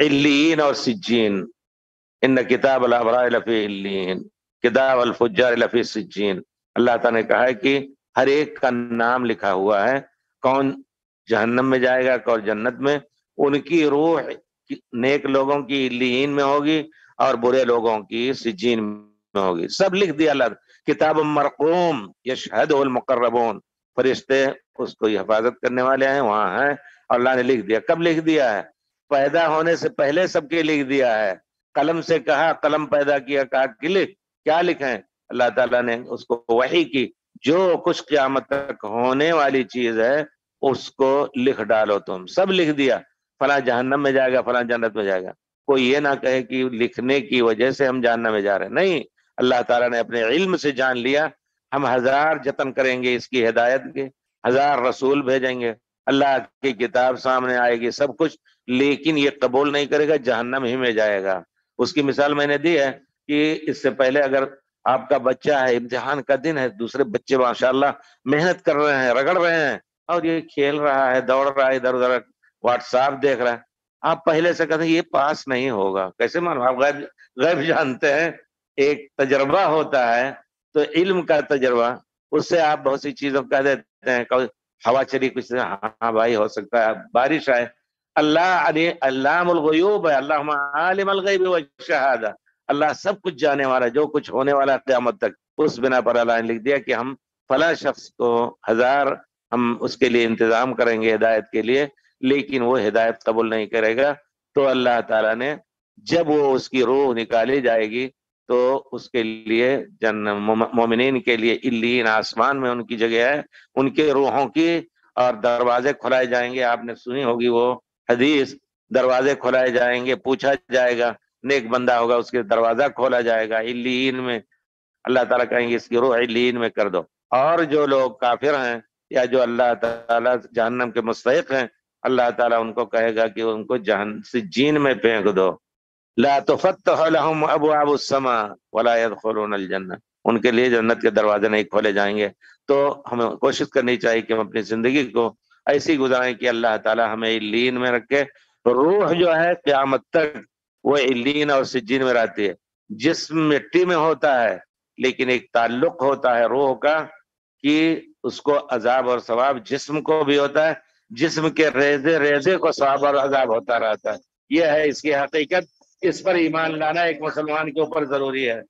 इल्लीन और सिज्जीन, इन किताब अल अबरार लफी इल्लीन, किताब अल फुज्जार लफी सिज्जीन। अल्लाह ताला ने कहा है कि हर एक का नाम लिखा हुआ है, कौन जहन्नम में जाएगा कौन जन्नत में। उनकी रूह नेक लोगों की इल्लीन में होगी और बुरे लोगों की सिज्जीन में होगी। सब लिख दिया अल्लाह। किताब मरकूम यशहदुल मुकर्रबून, फरिश्ते उसको हिफाजत करने वाले हैं, वहां हैं। अल्लाह ने लिख दिया। कब लिख दिया है? पैदा होने से पहले सबके लिख दिया है। कलम से कहा, कलम पैदा किया, कहा कि लिख। क्या लिखें? अल्लाह ताला ने उसको वही की, जो कुछ क़यामत तक होने वाली चीज है उसको लिख डालो। तुम सब लिख दिया, फला जहन्नम में जाएगा, फला जन्नत में जाएगा। कोई ये ना कहे कि लिखने की वजह से हम जहन्नम में जा रहे हैं। नहीं, अल्लाह ताला ने अपने इल्म से जान लिया। हम हजार जतन करेंगे इसकी हिदायत के, हजार रसूल भेजेंगे, अल्लाह की किताब सामने आएगी, सब कुछ, लेकिन ये कबूल नहीं करेगा, जहन्नम ही में जाएगा। उसकी मिसाल मैंने दी है कि इससे पहले अगर आपका बच्चा है, इम्तिहान का दिन है, दूसरे बच्चे माशाल्लाह मेहनत कर रहे हैं, रगड़ रहे हैं, और ये खेल रहा है, दौड़ रहा है, इधर उधर व्हाट्सएप देख रहा है। आप पहले से कहते हैं ये पास नहीं होगा, कैसे मानो? आप गैब गैब जानते हैं। एक तजर्बा होता है, तो इल्म का तजर्बा, उससे आप बहुत सी चीजों कह देते हैं। हवा चली कुछ, हाँ भाई हो सकता है बारिश आए। अल्लाहुल गयूब है, अल्लाहुम्मा आलिमुल गैबि व शहादा। अल्लाह सब कुछ जाने वाला, जो कुछ होने वाला है क़यामत तक। उस बिना पर अल्लाह ने लिख दिया कि हम फला शख्स को हजार हम उसके लिए इंतजाम करेंगे हिदायत के लिए, लेकिन वो हिदायत कबूल नहीं करेगा। तो अल्लाह ताला ने जब वो उसकी रूह निकाली जाएगी तो उसके लिए मोमिनीन के लिए इल्लीन, आसमान में उनकी जगह है, उनके रूहों की, और दरवाजे खुलाए जाएंगे। आपने सुनी होगी वो हदीस, दरवाजे खुलाए जाएंगे, पूछा जाएगा, नेक बंदा होगा उसके दरवाजा खोला जाएगा इल्लीन में। अल्लाह ताला कहेंगे इसकी रूह इल्लीन में कर दो। और जो लोग काफिर हैं या जो अल्लाह ताला जहन्नम के मुस्तहिक हैं, अल्लाह ताला उनको कहेगा कि उनको सिज्जीन में फेंक दो। ला तुफत्तहु लहुम अबवाबुस समा वला यदखुलूनल जन्नह, उनके लिए जन्नत के दरवाजे नहीं खोले जाएंगे। तो हमें कोशिश करनी चाहिए कि हम अपनी जिंदगी को ऐसी गुजारें कि अल्लाह ताला हमें इल्लीन में रखे। रूह जो है क़यामत तक वो इल्लीन और सिज्जीन में रहती है। जिस्म मिट्टी में होता है, लेकिन एक ताल्लुक होता है रूह का कि उसको अजाब और सवाब जिस्म को भी होता है, जिस्म के रेजे रेजे को सवाब और अजाब होता रहता है। यह है इसकी हकीकत। इस पर ईमान लाना एक मुसलमान के ऊपर जरूरी है।